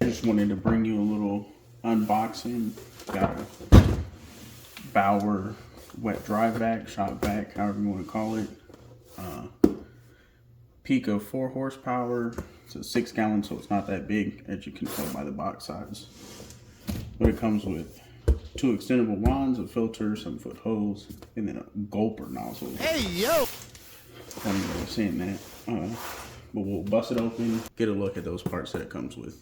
I just wanted to bring you a little unboxing. Got a BAUER wet dry vac, shop vac, however you want to call it. Peak of 4 horsepower. It's a 6 gallon, so it's not that big, as you can tell by the box size. But it comes with 2 extendable wands, a filter, some foot hose, and then a gulper nozzle. Hey yo! Funny way of saying that. But we'll bust it open, get a look at those parts that it comes with.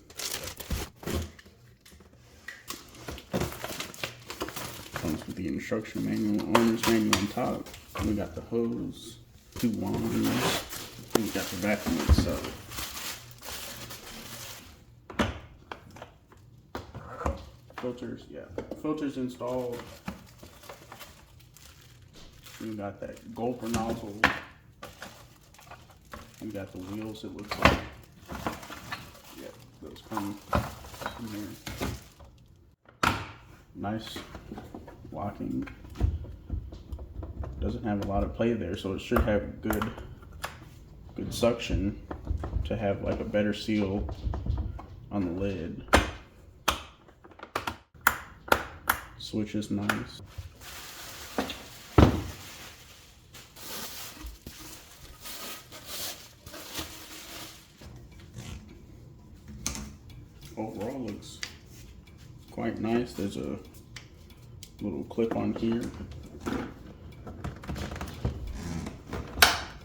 Comes with the instruction manual, owner's manual on top. And we got the hose, 2 wands, and we got the vacuum itself. Filters, yeah. Filters installed. We got that gulper nozzle. We got the wheels, it looks like. Yeah, those come in here. Nice locking. Doesn't have a lot of play there, so it should have good suction to have like a better seal on the lid. Switch is nice. Overall looks quite nice. There's a little clip on here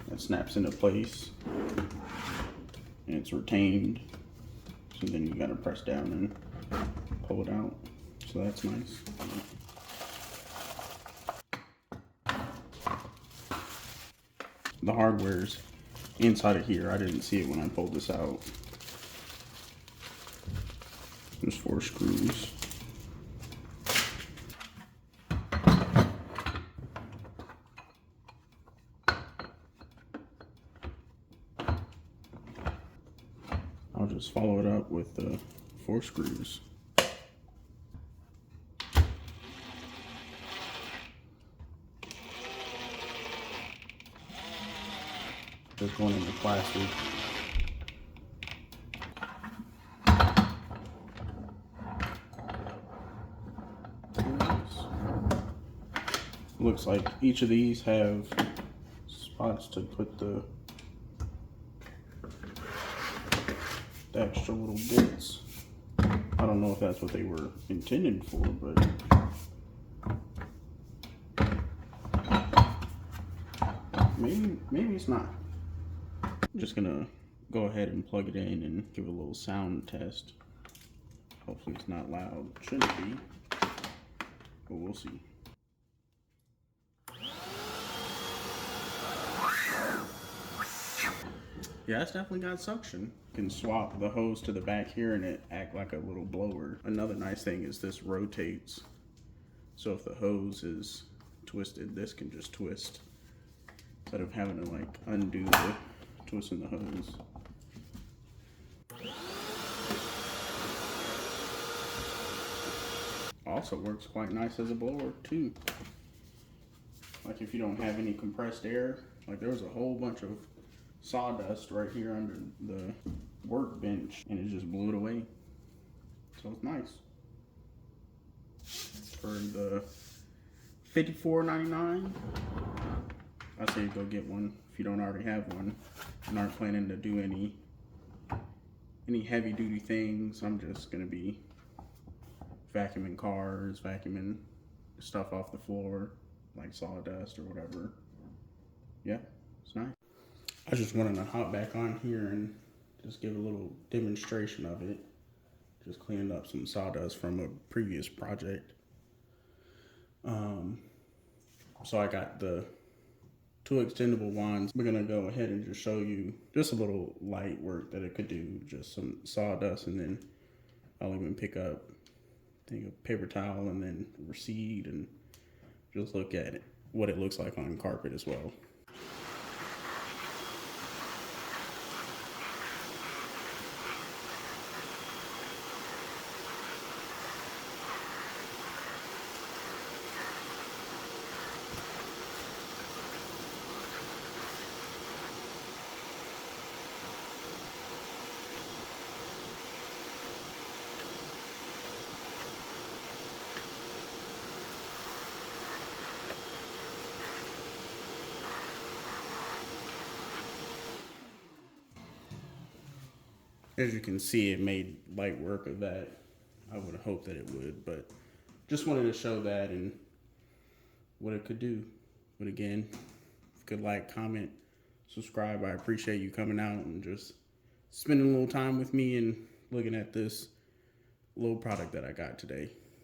that snaps into place, and it's retained, so then you gotta press down and pull it out, so that's nice. The hardware's inside of here. I didn't see it when I pulled this out. There's 4 screws. I'll just follow it up with the 4 screws. Just going into plastic. Looks like each of these have spots to put the extra little bits. I don't know if that's what they were intended for, but maybe it's not. I'm just gonna go ahead and plug it in and give it a little sound test. Hopefully it's not loud. Shouldn't be, but we'll see. Yeah, it's definitely got suction. You can swap the hose to the back here and it act like a little blower. Another nice thing is this rotates. So if the hose is twisted, this can just twist instead of having to like undo the twisting the hose. Also works quite nice as a blower too. Like if you don't have any compressed air, like there was a whole bunch of sawdust right here under the workbench and it just blew it away. So it's nice. For the $54.99, I say go get one if you don't already have one and aren't planning to do any heavy duty things. I'm just gonna be vacuuming cars, vacuuming stuff off the floor like sawdust or whatever. Yeah, it's nice. I just wanted to hop back on here and just give a little demonstration of it. Just cleaning up some sawdust from a previous project. So I got the 2 extendable wands. We're gonna go ahead and just show you just a little light work that it could do. Just some sawdust, and then I'll even pick up a paper towel and then recede and just look at it, what it looks like on carpet as well. as you can see, it made light work of that. I would have hoped that it would, but just wanted to show that and what it could do. But again, if you could like, comment, subscribe, I appreciate you coming out and just spending a little time with me and looking at this little product that I got today.